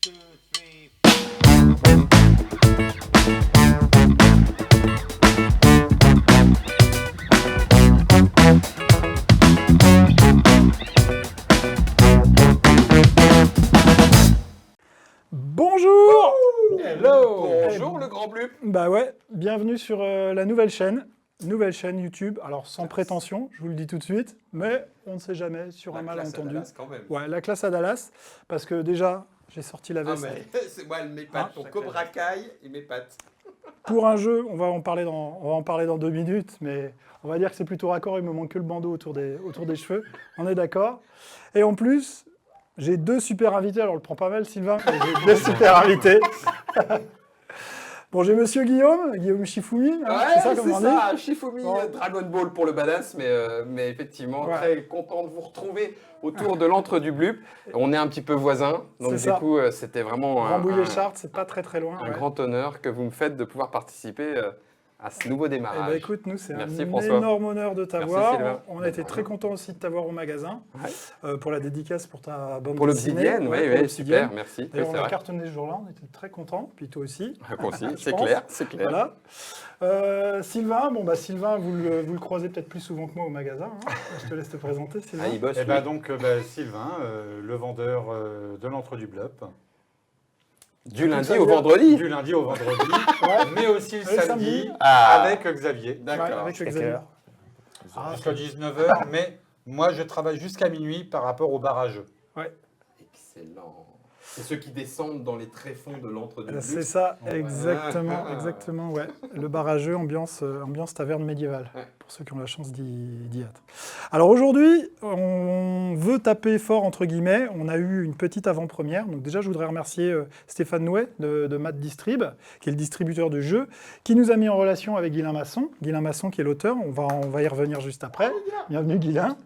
two, three. Bonjour. Hello. Bonjour le grand Blup. Bah ouais, bienvenue sur la nouvelle chaîne YouTube. Alors sans prétention, je vous le dis tout de suite, mais on ne sait jamais sur un malentendu. Dallas, quand même. Ouais, la classe à Dallas, parce que déjà j'ai sorti la Ah veste. mais c'est moi elle m'épate. Ton Cobra Kai, il m'épate. Pour un jeu, on va en parler dans 2 minutes, mais on va dire que c'est plutôt raccord. Il me manque que le bandeau autour des cheveux. On est d'accord. Et en plus, j'ai 2 super invités. Alors, le prends pas mal, Sylvain. Mais j'ai 2 super invités. Bon, j'ai Monsieur Guillaume Shifumi. Hein, Ouais, c'est ça comme on dit. Shifumi Bon. Dragon Ball pour le badass, mais effectivement Ouais. très content de vous retrouver autour de l'antre du Blup. On est un petit peu voisins, donc C'est du ça. coup c'était vraiment Rambouillet-Chartres, c'est pas très loin. un Ouais. grand honneur que vous me faites de pouvoir participer à ce nouveau Eh démarrage. ben, écoute, nous, c'est Merci, un François. énorme honneur de Merci, t'avoir. Sylvain. On a été très contents aussi de t'avoir au magasin Ouais. pour la dédicace pour ta bande Pour dessinée. l'Obsidienne, Ouais, oui, pour l'Obsidienne. super, merci. Oui, D'ailleurs, c'est on a vrai. cartonné ce jour-là, on était très contents, puis toi aussi. Moi aussi, Je c'est pense. clair, c'est clair. Voilà. Sylvain, Sylvain, vous le croisez peut-être plus souvent que moi au magasin. Hein. Je te laisse te présenter, Sylvain. Ah, il bosse, Et lui. ben donc Sylvain, le vendeur de l'antre du Blup. Du lundi ça au vient vendredi. Du lundi au vendredi, mais aussi le Le samedi. samedi Ah. avec Xavier. Ouais, D'accord. avec Xavier. Ah, Jusqu'à 19h, mais moi je travaille jusqu'à minuit par rapport au barrageux. Excellent. C'est ceux qui descendent dans les tréfonds de l'antre du c'est Blup. ça, Ouais. exactement, ouais. Le barrageux, ambiance taverne médiévale, Ouais. pour ceux qui ont la chance d'y être. Alors aujourd'hui, on veut taper fort, entre guillemets. On a eu une petite avant-première. Donc déjà, je voudrais remercier Stéphane Nouet de Matt Distrib, qui est le distributeur du jeu, qui nous a mis en relation avec Guilain Masson. Guilain Masson qui est l'auteur, on va y revenir juste après. Bienvenue Guilain.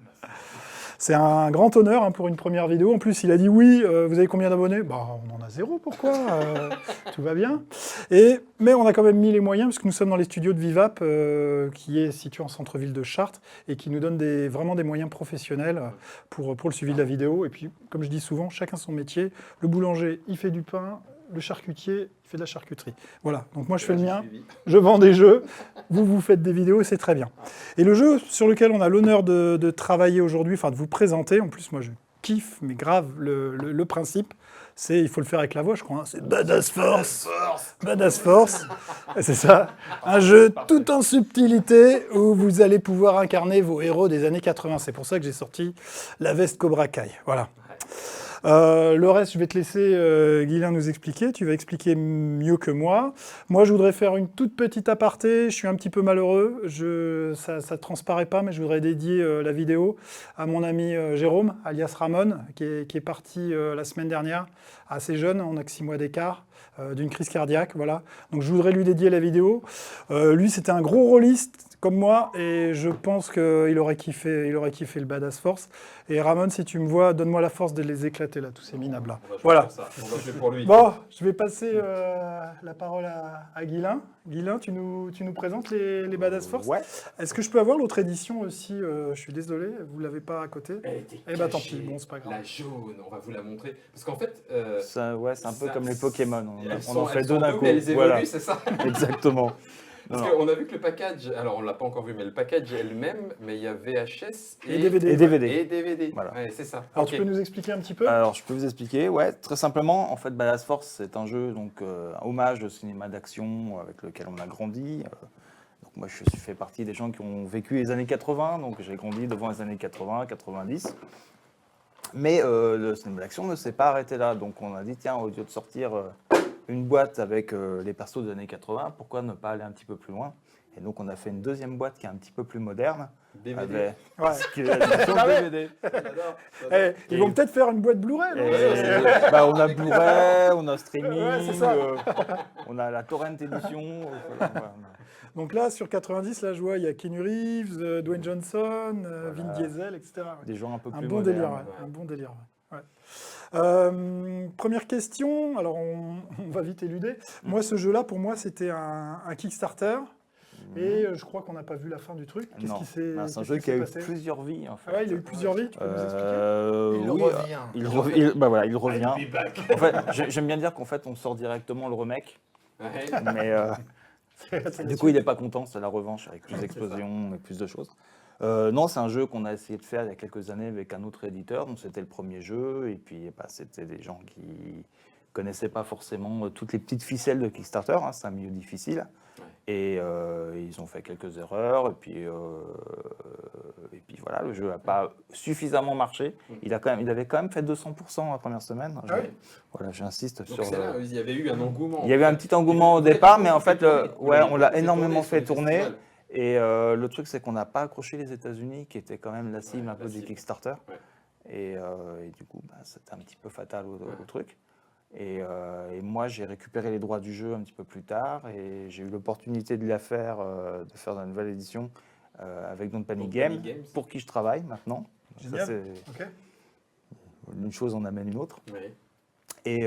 C'est un grand honneur pour une première vidéo. En plus, il a dit oui, vous avez combien d'abonnés ? Bah, on en a 0, pourquoi tout va bien. Mais on a quand même mis les moyens, parce que nous sommes dans les studios de Vivap, qui est situé en centre-ville de Chartres, et qui nous donne vraiment des moyens professionnels pour le suivi de la vidéo. Et puis, comme je dis souvent, chacun son métier. Le boulanger, il fait du pain. Le charcutier, il fait de la charcuterie. Voilà, donc moi je fais le mien, je vends des jeux, vous faites des vidéos et c'est très bien. Et le jeu sur lequel on a l'honneur de travailler aujourd'hui, enfin de vous présenter, en plus moi je kiffe, mais grave, le principe, c'est, il faut le faire avec la voix je crois, hein, c'est Badass Force. Badass Force, c'est ça, un jeu tout en subtilité où vous allez pouvoir incarner vos héros des années 80. C'est pour ça que j'ai sorti la veste Cobra Kai, voilà. Le reste, je vais te laisser, Guilain, nous expliquer. Tu vas expliquer mieux que moi. Moi, je voudrais faire une toute petite aparté. Je suis un petit peu malheureux. Ça ne transparaît pas, mais je voudrais dédier la vidéo à mon ami Jérôme, alias Ramon, qui est parti la semaine dernière, assez jeune, on n'a que 6 mois d'écart, d'une crise cardiaque. Voilà. Donc, je voudrais lui dédier la vidéo. Lui, c'était un gros rôliste comme moi, et je pense qu'il aurait kiffé le Badass Force. Et Ramon, si tu me vois, donne-moi la force de les éclater, là, tous ces minables là. Voilà. On va jouer pour lui. Bon, je vais passer la parole à Guilain. Guilain, tu nous présentes les Badass Force. Ouais. Est-ce que je peux avoir l'autre édition aussi Je suis désolé, vous ne l'avez pas à côté. Elle était Eh ben tant cachée, pis, bon, c'est pas grave. La jaune, on va vous la montrer. Parce qu'en fait, Ouais, c'est un peu ça- comme les Pokémon. elles On sont- en fait elles deux sont d'un doubles, coup. mais elles évoluent, Voilà, c'est ça. exactement. Parce Non. qu'on a vu que le package, alors on l'a pas encore vu, mais le package est le même, mais il y a VHS Et DVD. Et DVD. Et DVD. Voilà. Ouais, c'est ça. Alors Ok. tu peux nous expliquer un petit peu Alors, je peux vous expliquer. Ouais, très simplement, en fait, Badass Force, c'est un jeu, donc, un hommage au cinéma d'action avec lequel on a grandi. Donc, moi, je fais partie des gens qui ont vécu les années 80, donc j'ai grandi devant les années 80, 90. Mais le cinéma d'action ne s'est pas arrêté là. Donc, on a dit, tiens, au lieu de sortir une boîte avec les persos des années 80, pourquoi ne pas aller un petit peu plus loin ? Et donc, on a fait une deuxième boîte qui est un petit peu plus moderne. DVD. Avec Ouais. qui est la version Ah ouais. DVD. J'adore. Eh, ils vont peut-être faire une boîte Blu-ray, non Bah, on a Blu-ray, on a streaming, Ouais, c'est ça. on a la torrent édition. Voilà. Donc là, sur 90, là, je vois, il y a Keanu Reeves, Dwayne Johnson, Vin Voilà. Diesel, etc. Ouais. Des gens un peu Un plus bon modernes. délire, ouais. ouais. Un bon délire. Ouais. Première question, alors on va vite éluder. Moi, ce jeu-là, pour moi, c'était un Kickstarter. Et je crois qu'on n'a pas vu la fin du truc. Qu'est-ce Non. qui s'est Non, c'est un qu'est-ce jeu qui a eu passé plusieurs vies en fait. Ah ouais, il a eu plusieurs vies, tu peux nous expliquer Il Oui, revient. il revient. I'll be back. En fait, j'aime bien dire qu'en fait, on sort directement le remake, Ouais. mais C'est du coup, il n'est pas content, c'est la revanche avec plus d'explosions et plus de choses. Non, c'est un jeu qu'on a essayé de faire il y a quelques années avec un autre éditeur, donc c'était le premier jeu, et puis c'était des gens qui connaissaient pas forcément toutes les petites ficelles de Kickstarter, hein, c'est un milieu difficile, et ils ont fait quelques erreurs, et puis voilà, le jeu n'a pas suffisamment marché. Il avait quand même fait 200% la première semaine. Ah oui Voilà, j'insiste Donc sur. c'est là, il y avait eu un engouement. Il y avait un petit engouement au départ, mais en fait, on l'a énormément fait tourner. Et le truc, c'est qu'on n'a pas accroché les États-Unis, qui étaient quand même la cible un peu du Kickstarter. Ouais. Et du coup, c'était un petit peu fatal au truc. Et moi, j'ai récupéré les droits du jeu un petit peu plus tard, et j'ai eu l'opportunité de faire une nouvelle édition avec Don't Panic Games, pour qui je travaille maintenant. Génial. Ça, Ok. une chose en amène une autre. Ouais. Et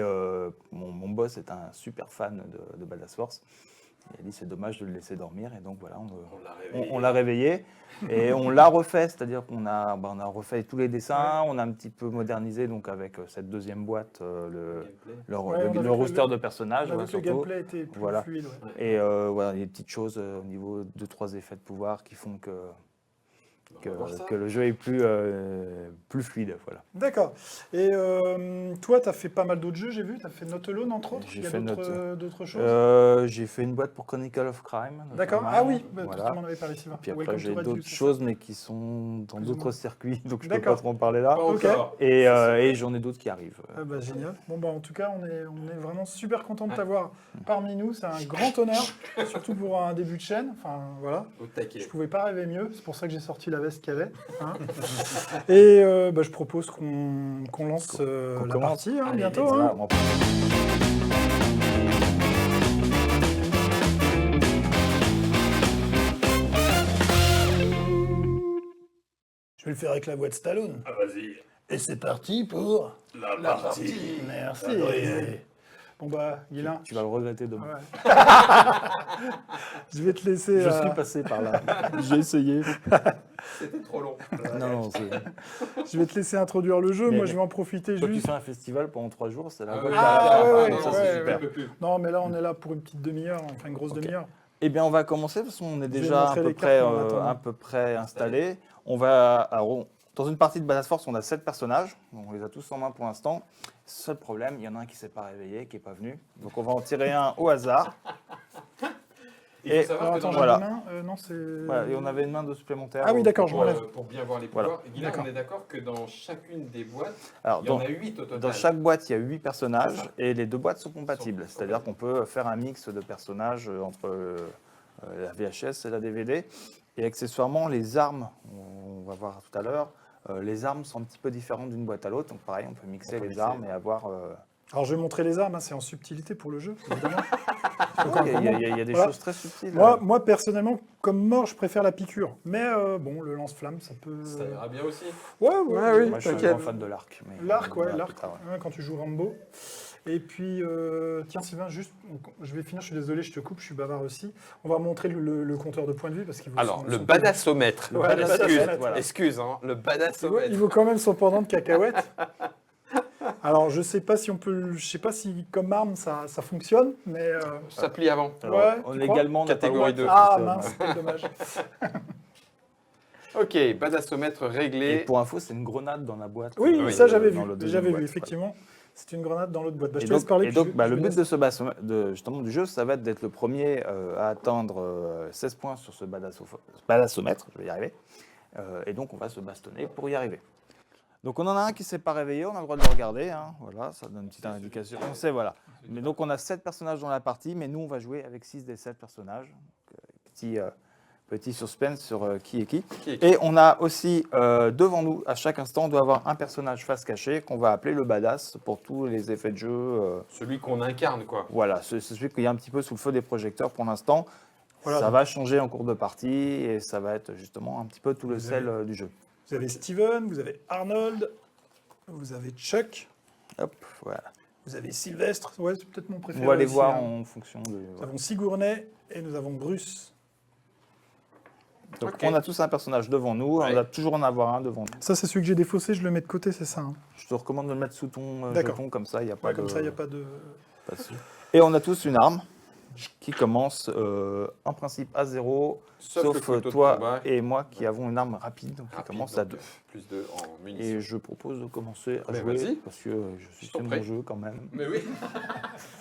mon boss est un super fan de Badass Force. Il a dit c'est dommage de le laisser dormir, et donc voilà, on l'a réveillé et on l'a refait, c'est-à-dire qu'on a refait tous les dessins, on a un petit peu modernisé donc avec cette deuxième boîte le roster de personnages. On a vu que le surtout. gameplay était plus Voilà. fluide. Ouais. Et voilà, il y a des petites choses au niveau de 2-3 effets de pouvoir qui font que le jeu est plus fluide. Voilà. D'accord. Et toi, tu as fait pas mal d'autres jeux, j'ai vu. Tu as fait Not Alone, entre autres. J'ai Il y a fait d'autres choses J'ai fait une boîte pour Chronicle of Crime. D'accord. notamment. Ah oui, Voilà. tu m'en avais parlé ici. Puis après, Welcome j'ai to Red d'autres View, c'est choses, mais qui sont dans Plus ou d'autres moins. circuits, donc je ne peux D'accord. pas trop en parler là. Pas Ok. encore. Et j'en ai d'autres qui arrivent. Ah bah, génial. Bon bah en tout cas, on est vraiment super content de t'avoir parmi nous. C'est un grand honneur, surtout pour un début de chaîne. Enfin voilà, Au taquet. je pouvais pas rêver mieux. C'est pour ça que j'ai sorti la veste qu'il y avait. Hein. Et je propose qu'on lance Qu'on la commence. partie hein, Allez, bientôt. let's Voilà, Hein. on va- Je vais le faire avec la voix de Stallone. Ah, vas-y. Et c'est parti pour La partie. Merci. Adrien. Bon bah Guilain. Tu vas le regretter demain. Ouais. Je vais te laisser. Je suis passé par là. J'ai essayé. C'était trop long. Non, Je vais te laisser introduire le jeu. Mais- Moi, je vais en profiter Toi, tu juste. fais un festival pendant 3 jours, c'est la Ah bonne ouais. Ah, ouais, non, ouais, ça, ouais, c'est ouais. super. Non, mais là, on est là pour une petite demi-heure, enfin une grosse Ok. demi-heure. Eh bien, on va commencer parce qu'on est vais déjà montrer les cartes en attendant. à peu près installé. Dans une partie de Badass Force, on a 7 personnages. On les a tous en main pour l'instant. Seul problème, il y en a un qui ne s'est pas réveillé, qui n'est pas venu. Donc, on va en tirer un au hasard. Il Et faut savoir Alors que dans attends, voilà. j'ai une main. Non, c'est. Voilà, et on avait une main de supplémentaire. Ah oui, d'accord, je pour, m'enlève. pour bien voir les Voilà. pouvoirs. Guillaume, D'accord. on est d'accord que dans chacune des boîtes, Alors, il y en a 8 au total. dans chaque boîte, il y a 8 personnages C'est ça. et les 2 boîtes sont compatibles. Sont C'est-à-dire qu'on peut faire un mix de personnages entre la VHS et la DVD. Et accessoirement, les armes, on va voir tout à l'heure, les armes sont un petit peu différentes d'une boîte à l'autre. Donc pareil, on peut mixer les armes et avoir... Alors, je vais montrer les armes, hein, c'est en subtilité pour le jeu, évidemment. Il y a des Voilà. choses très subtiles. Moi, personnellement, comme mort, je préfère la piqûre. Mais bon, le lance-flamme, ça peut. Ça ira bien aussi. Ouais, Moi, oui, je suis un t'inquiète. grand fan de l'arc. mais L'arc, on ouais, verra l'arc, plus tard, ouais. ouais, quand tu joues Rambo. Et puis, tiens, Sylvain, juste, je vais finir, je suis désolé, je te coupe, je suis bavard aussi. On va montrer le compteur de points de vue parce qu'il vaut Alors, son- le son badassomètre. Ouais, le badassomètre, voilà. Excuse, hein, le Il badassomètre. vaut quand même son pendant de cacahuète. Alors, je sais pas si on peut, je sais pas si comme arme ça fonctionne, mais Ça plie avant. Alors, Ouais, tu légalement, on n'a pas le droit Catégorie de 2. ah faire ça. mince, quel dommage. Ok, badassomètre Et réglé. pour info, c'est une grenade dans la boîte. Oui, Oui, ça j'avais dans vu, le deuxième j'avais vu boîte, effectivement. C'est une grenade dans l'autre boîte. Bah, je Et te laisse donc, parler. et puis donc, je le vais but laisser- justement du jeu, ça va être d'être le premier à atteindre 16 points sur ce badassomètre, je vais y arriver. Et donc, on va se bastonner pour y arriver. Donc, on en a un qui ne s'est pas réveillé, on a le droit de le regarder. Hein, voilà, ça donne une petite indication. On sait, voilà. Mais donc, on a 7 personnages dans la partie, mais nous, on va jouer avec 6 des 7 personnages. Donc, petit suspense sur qui est qui. Et on a aussi devant nous, à chaque instant, on doit avoir un personnage face cachée qu'on va appeler le badass pour tous les effets de jeu. Celui qu'on incarne, quoi. Voilà, c'est celui qui est un petit peu sous le feu des projecteurs pour l'instant. Voilà, Ça donc- va changer en cours de partie et ça va être justement un petit peu tout le Vous sel du jeu. Vous avez Steven, vous avez Arnold, vous avez Chuck, Hop, voilà. vous avez Sylvestre. Ouais, c'est peut-être mon On préféré. va les aussi, voir hein. en fonction de. Nous avons Sigourney et nous avons Bruce. Donc Ok. on a tous un personnage devant nous, Ouais. on doit toujours en avoir un devant nous. Ça, c'est celui que j'ai défaussé, je le mets de côté, c'est ça. Hein. Je te recommande de le mettre sous ton D'accord. jeton, comme ça, il n'y a pas Ouais, de... comme ça, il n'y a pas de... pas de souci. Et on a tous une arme qui commence en principe à 0, Sauf le sauf couteau de toi combat. et moi qui avons une arme rapide, donc qui Rapide, commence donc, à 2. Plus 2 en Et munitions. je propose de commencer à Mais jouer, vas-y. parce que je suis Je t'en sur prie. mon jeu quand même. Mais oui.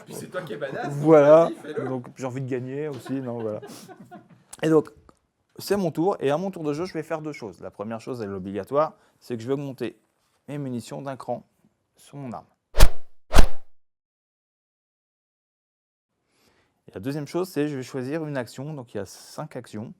Puis c'est toi qui es badass. Voilà, Vas-y, fais-le. donc j'ai envie de gagner aussi, non, voilà. Et donc, c'est mon tour, et à mon tour de jeu, je vais faire 2 choses. La première chose, elle est obligatoire, c'est que je vais augmenter mes munitions d'un cran sur mon arme. Et la deuxième chose, c'est que je vais choisir une action, donc il y a 5 actions.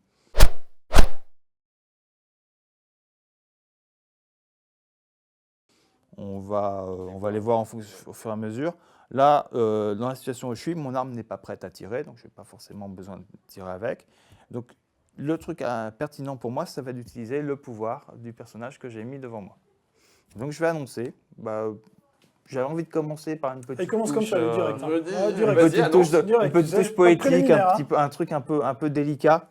On va les voir au fur et à mesure. Là, dans la situation où je suis, mon arme n'est pas prête à tirer, donc je n'ai pas forcément besoin de tirer avec. Donc, le truc pertinent pour moi, ça va être d'utiliser le pouvoir du personnage que j'ai mis devant moi. Donc, je vais annoncer. J'avais envie de commencer par une petite Il commence comme touche, ça, direct. hein. je dis, Ah, une direct. vas-y, petite annonce, touche, direct, une petite tu sais, touche pas de poétique, préliminaire, hein. un truc un peu délicat.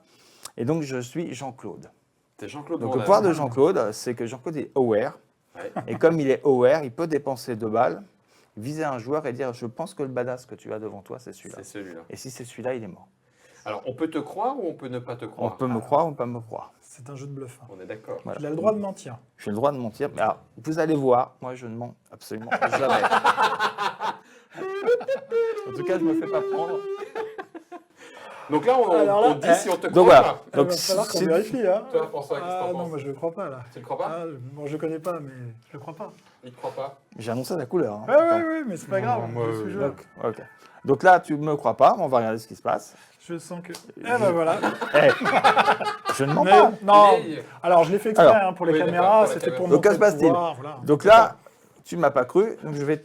Et donc, je suis Jean-Claude. T'es Jean-Claude Donc, Van le Damme. pouvoir de Jean-Claude, c'est que Jean-Claude est aware. Ouais. Et comme il est aware, il peut dépenser 2 balles, viser un joueur et dire « Je pense que le badass que tu as devant toi, c'est celui-là. C'est celui-là. » Et si c'est celui-là, il est mort. Alors, on peut te croire ou on peut ne pas te On croire peut me croire ou pas me croire. C'est un jeu de bluff. Hein. On est d'accord. Voilà. Il a le droit de mentir. J'ai le droit de mentir. Mais alors, vous allez voir, moi, je ne mens absolument jamais. En tout cas, je ne me fais pas prendre. Donc là, on Alors là, dit si on te croit Donc ou voilà. pas. Il Donc, va falloir qu'on si- vérifie. Hein. Toi, François, qu'est-ce que Ah t'en non, penses moi je le crois pas là. Tu le crois pas Ah, bon, je le connais pas, mais je le crois pas. Il te croit pas J'ai annoncé la couleur. hein. Ouais, ouais, ouais, mais c'est pas grave. moi, je suis joueur. Donc, ok. Donc là, tu ne me crois pas, on va regarder ce qui se passe. Je sens que. Eh ben voilà. Eh, je ne mens Mais- pas. non. Il est- Alors je l'ai fait exprès Alors. hein, pour les Oui, d'accord, caméras, pour la c'était caméra. pour Donc, montrer que se passe-t-il le pouvoir, voilà. Donc là, tu ne m'as pas cru, donc je vais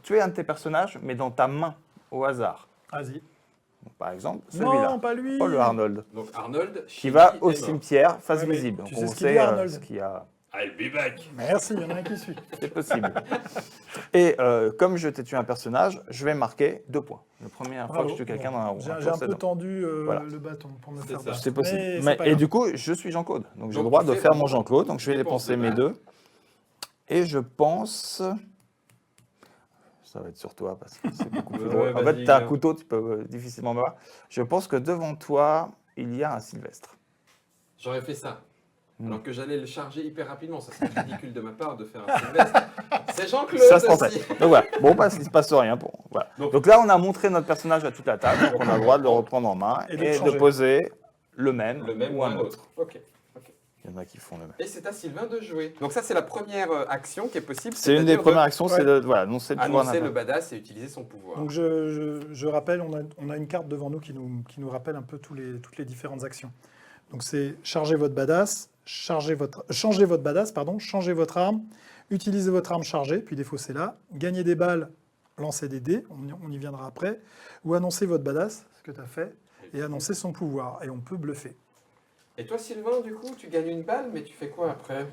tuer un de tes personnages, mais dans ta main, au hasard. Vas-y. Donc, par exemple, Non, celui-là. pas lui. Oh, le Arnold. Donc Arnold, Qui va au est mort. cimetière, face Ouais, mais visible. tu Donc, sais on ce qu'il sait dit, Arnold. ce qu'il y a. I'll be back. Merci, il y en a un qui suit. C'est possible. Et comme je t'ai tué un personnage, je vais marquer 2 points. La première fois Bravo. que je tue quelqu'un dans un J'ai tour, j'ai un c'est peu donc. tendu Voilà. le bâton pour me C'est faire ça. battre. C'est possible. Mais c'est Mais- pas et grave. du coup, je suis Jean-Claude. Donc j'ai Donc, le droit tu de fais faire vraiment mon Jean-Claude. Donc je vais dépense dépenser de mes balles. 2. Et je pense. Ça va être sur toi parce que c'est beaucoup plus Ouais, drôle. En vas-y, fait, tu as un gars. couteau, tu peux difficilement me voir. Je pense que devant toi, il y a un Sylvestre. J'aurais fait ça. Hmm. Alors que j'allais le charger hyper rapidement. Ça serait ridicule de ma part de faire un Sylvestre. C'est Jean-Claude Ça se tentait. aussi. Donc voilà. Bon, bah, il ne se passe rien. Bon, voilà. Donc- Donc là, on a montré notre personnage à toute la table. Donc on a le droit de le reprendre en main Et de et de changer. poser le même, Le même ou un autre. Ok. Il y en a qui font le même. Et c'est à Sylvain de jouer. Donc ça, c'est la première action qui est possible. C'est une des c'est-à-dire premières actions, c'est Ouais. de voilà, annoncer le pouvoir annoncer d'un le badass et utiliser son pouvoir. Donc je rappelle, on a une carte devant nous qui nous rappelle un peu toutes les différentes actions. Donc c'est charger votre badass, changer votre badass, pardon, changer votre arme, utiliser votre arme chargée, puis défausser-la, gagner des balles, lancer des dés, on y viendra après, ou annoncer votre badass, ce que tu as fait, et annoncer son pouvoir. Et on peut bluffer. Et toi, Sylvain, du coup, tu gagnes une balle, mais tu fais quoi après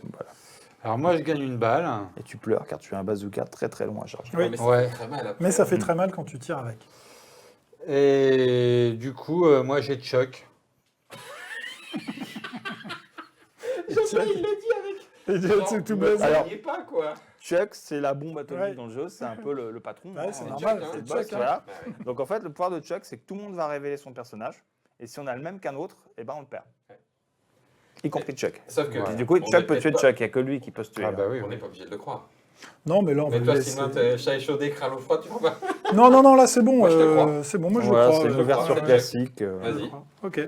Alors moi, je gagne une balle. Et tu pleures car tu as un bazooka très très loin à charger. Oui. Mais ça Ouais. fait très mal après. Mais ça fait très mal quand tu tires avec. Et du coup, moi, j'ai Chuck. Jean-Pierre, il le dit avec. Et Genre, tout vous blasé. me Alors- croyez pas, quoi. Chuck, c'est la bombe atomique Ouais. dans le jeu, c'est un peu le patron. Ouais, c'est hein, normal, Chuck, c'est hein, le boss, Chuck, hein. voilà. Bah ouais. Donc en fait, le pouvoir de Chuck, c'est que tout le monde va révéler son personnage. Et si on a le même qu'un autre, eh ben on le perd. Ouais. Y compris Chuck. Sauf que Et du coup, on Chuck est peut tuer peut-être Chuck, il n'y a que lui qui peut se tuer. Ah bah hein. oui. pas- On oui. n'est pas obligé de le croire. Non, mais là, on va Mais le toi, laisser. Sylvain, t'es chat échaudé, crâne au froid, tu vois pas. Non, non, non, là, c'est bon. Moi, je te crois. C'est bon, moi, je Voilà, le crois. c'est je une le crois, ouverture c'est classique. Vas-y. Ok.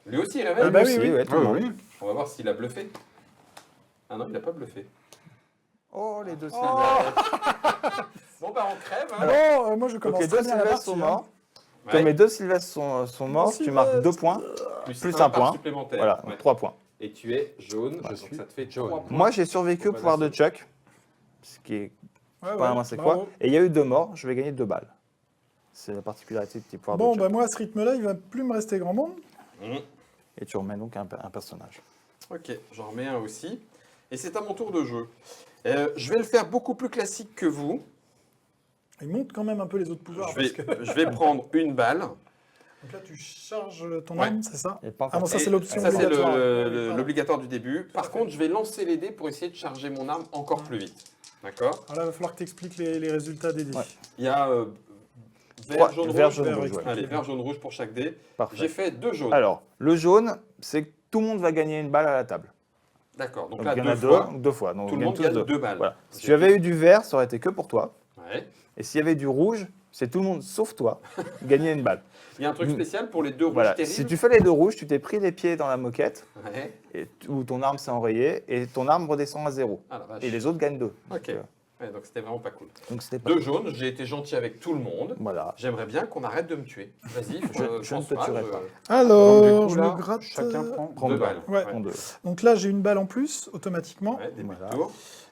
Lui aussi, il Ah révèle. bah Lui oui, aussi, oui. ouais, tout le Oui, monde. oui. On va voir s'il a bluffé. Ah non, il n'a pas bluffé. Oh, les deux Oh. Sylvestres. Bon, bah, on crève. Hein. Bon, moi, je Donc commence les deux très bien la Sylvestres partie. sont hein. morts. Ouais. Comme les deux Sylvestres sont morts, tu marques 2 points. plus un par point. supplémentaire. Voilà, Ouais. 3 points. Et tu es jaune, Je donc suis ça te fait jaune. 3 points. Moi, j'ai survécu au Bon, pouvoir bah, de Chuck, ce qui est Ouais, pas ouais, c'est bravo. quoi. Et il y a eu 2 morts, je vais gagner 2 balles. C'est la particularité du petit pouvoir Bon, de bah Chuck. moi, à ce rythme-là, il va plus me rester grand monde. Mmh. Et tu remets donc un personnage. Ok, j'en remets un aussi. Et c'est à mon tour de jeu. Je vais le faire beaucoup plus classique que vous. Il monte quand même un peu les autres pouvoirs. Je vais, parce que... je vais prendre une balle Donc là, tu charges ton Ouais. arme, c'est ça? Et pas Ah encore. non, ça Et c'est l'option ça, c'est obligatoire. l'obligatoire du début. Par contre, je vais lancer les dés pour essayer de charger mon arme encore plus vite. D'accord? Alors là, il va falloir que tu expliques les résultats des dés. Ouais. Il y a vert, Trois, jaune, vert, rouge. jaune, vert, rouge, explique. ouais. Allez, vert, jaune, rouge pour chaque dé. Parfait. J'ai fait 2 jaunes. Alors, le jaune, c'est que tout le monde va gagner une balle à la table. D'accord. Donc Donc là, il y en a 2 fois. deux fois. Donc Tout on le monde tous gagne deux. 2 balles. Voilà. Ok. Si tu avais eu du vert, ça aurait été que pour toi. Ouais. Et s'il y avait du rouge, c'est tout le monde sauf toi qui gagnait une balle. Il y a un truc spécial pour les 2 rouges Voilà. terribles. Si tu fais les deux rouges, tu t'es pris les pieds dans la moquette Ouais. où ton arme s'est enrayée et ton arme redescend à 0. Ah la vache. Et les autres gagnent 2. Ok. Ouais, donc c'était vraiment pas cool. Donc c'était pas. 2 jaunes, j'ai été gentil avec tout le monde. Voilà. J'aimerais bien qu'on arrête de me tuer. Vas-y, Je ne te François, tuerai pas. Alors, Donc, du coup, je là, me gratte. chacun prend Prends 2 deux balles. Ouais. Prends deux. Donc là, j'ai une balle en plus, automatiquement. Ouais, début Voilà. de tour.